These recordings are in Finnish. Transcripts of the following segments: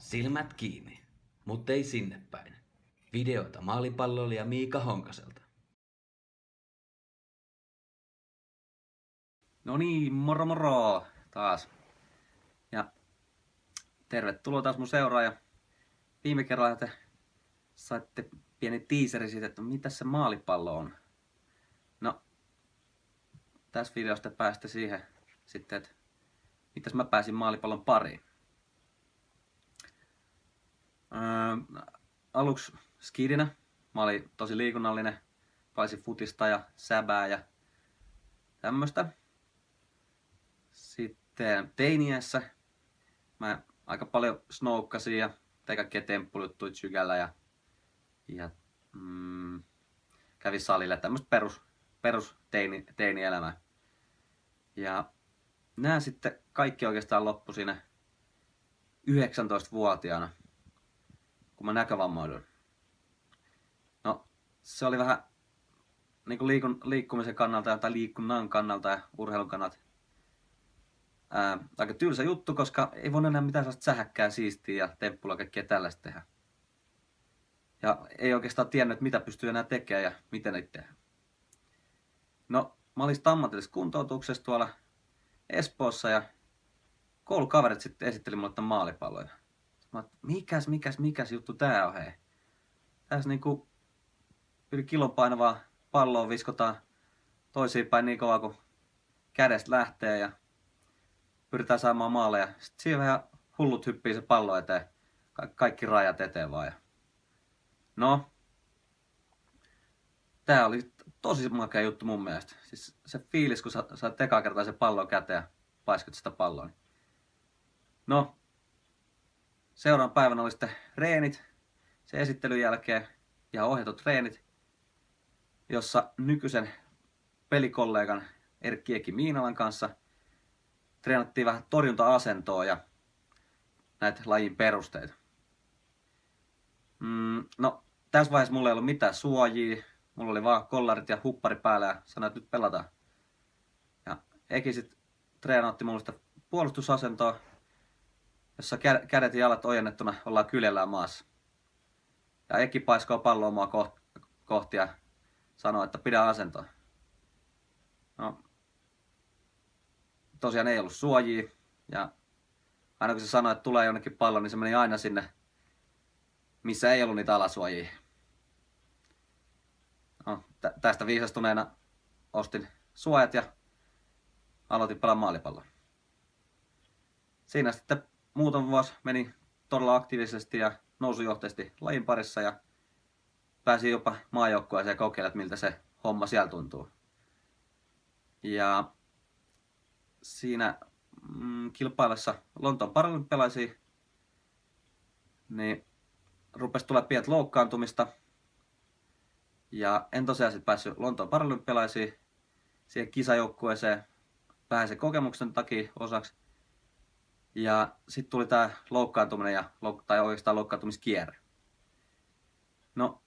Silmät kiinni, mutta ei sinne päin. Videota maalipalloilija Miika Honkaselta. No niin, moro moro taas. Ja tervetuloa taas mun seuraaja. Viime kerralla te saitte pieni tiiseri siitä, että mitä se maalipallo on. No, tässä videosta päästä siihen sitten, että mitäs mä pääsin maalipallon pariin. Aluksi skidinä. Mä olin tosi liikunnallinen. Paisin futista ja säbää ja tämmöstä. Sitten teiniässä mä aika paljon snoukkasin ja tein kaikkia temppulujuttuja sykällä ja kävin salille. Tämmöstä perus teinielämää. Ja nää sitten kaikki oikeastaan loppui siinä 19-vuotiaana, kun mä näkövammauduin. No, se oli vähän niin kuin liikkumisen kannalta tai liikunnan kannalta ja urheilun kannalta aika tylsä juttu, koska ei voi enää mitään sellaista sähäkkää, siistiä ja temppulua kaikkea tällaista tehdä. Ja ei oikeastaan tiennyt, että mitä pystyy enää tekemään ja miten niitä tehdä. No, mä olin ammatillisessa kuntoutuksessa tuolla Espoossa ja koulukaverit sitten esitteli mulle tämän maalipalloja. Mä mikäs juttu tää on, hei. Tässä niinku yli kilon painavaa palloa viskotaan toisiin päin niin kauan kuin kädestä lähtee ja pyritään saamaan maaleja. Sitten siinä vähän hullut hyppii se pallo eteen. Kaikki rajat eteen vaan. No, tää oli tosi makea juttu mun mielestä. Siis se fiilis, kun sä ekaa kertaa se pallon käteen ja paiskut sitä palloa. No, seuraavan päivänä oli sitten reenit. Se esittelyn jälkeen ja ohjatut treenit, jossa nykyisen pelikollegan Erkki Miinalan kanssa treenattiin vähän torjunta-asentoa ja näitä lajin perusteita. No, tässä vaiheessa mulla ei ollut mitään suojia. Mulla oli vaan kollarit ja huppari päällä ja sanoi, että nyt pelataan. Ja Eki sit treenautti mulle sitä puolustusasentoa, jossa kädet ja jalat ojennettuna ollaan kyljellään maassa. Ja Eki paiskoo palloa mua kohti ja sanoo, että pidä asentoa. No, tosiaan ei ollut suojia ja aina kun se sanoi, että tulee jonnekin pallo, niin se meni aina sinne, missä ei ollut niitä alasuojia. No, tästä viisastuneena ostin suojat ja aloitin pelaa maalipalloa. Siinä sitten muutama vuosi meni todella aktiivisesti ja nousujohteisesti lajin parissa ja pääsin jopa maajoukkueeseen kokeilemaan, miltä se homma siellä tuntuu. Ja siinä kilpailessa Lontoon paralympialaisia niin rupesi tulla pientä loukkaantumista. Ja en tosiaan sitten päässyt Lontoon paralympialaisiin siihen kisajoukkueeseen vähäisen kokemuksen takia osaksi. Ja sitten tuli tämä loukkaantuminen tai oikeastaan loukkaantumiskierre. No,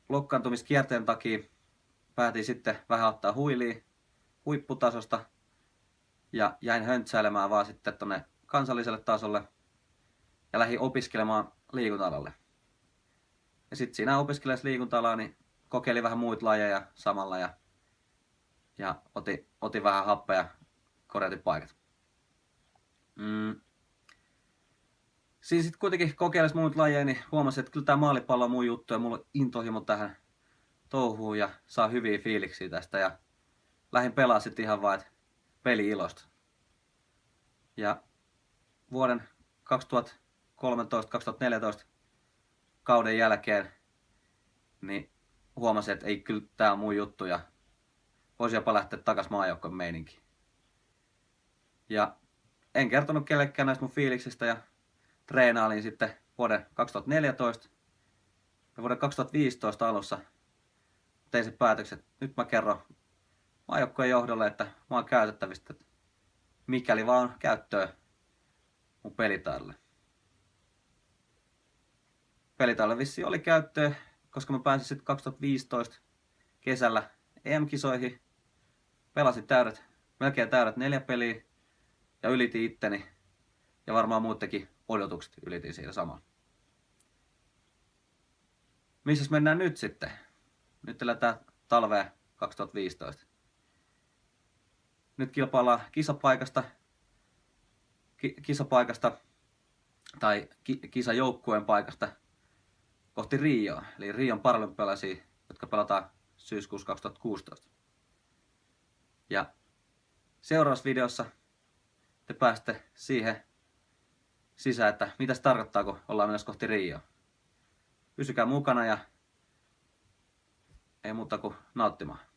loukkaantumiskierteen takia päätin sitten vähän ottaa huiliin huipputasosta ja jäin höntsäilemään vaan sitten tonne kansalliselle tasolle ja lähdin opiskelemaan liikunta-alalle. Ja sitten siinä opiskellessa liikunta-alaa niin kokeilin vähän muita lajeja samalla ja otin vähän happea ja korjatin paikat. Siinä sitten kuitenkin kokeilessa muita lajeja, niin huomasin, että kyllä tämä maalipallo on mun juttu ja mulla on intohimo tähän touhuun ja saa hyviä fiiliksiä tästä. Ja lähdin pelaamaan sitten ihan vaan peli-ilosta. Ja vuoden 2013-2014 kauden jälkeen niin huomasin, että ei kyllä tää on mun juttu ja voisi jopa lähteä takas maajoukkoon meininkiin. Ja en kertonut kellekään näistä mun fiiliksistä ja treenailin sitten vuoden 2014 ja vuoden 2015 alussa tein sen päätöksen, että nyt mä kerron maajoukkojen johdolle, että mä oon käytettävistä, että mikäli vaan käyttöä mun pelitaidolle. Pelitaidolle vissiin oli käyttöä, koska mä pääsin sitten 2015 kesällä EM-kisoihin. Pelasin melkein täydet 4 peliä ja ylitin itteni ja varmaan muuttekin odotukset ylitin siinä samalla. Missäs mennään nyt sitten? Nyt eletään talvea 2015. Nyt kilpaillaan kisapaikasta tai kisajoukkueen paikasta kohti Rioa, eli Rion paralympialaisia, jotka pelataan syyskuussa 2016. Ja seuraavassa videossa te pääsette siihen sisään, että mitä se tarkoittaa, kun ollaan menossa kohti Rioa. Pysykää mukana ja ei muuta kuin nauttimaan.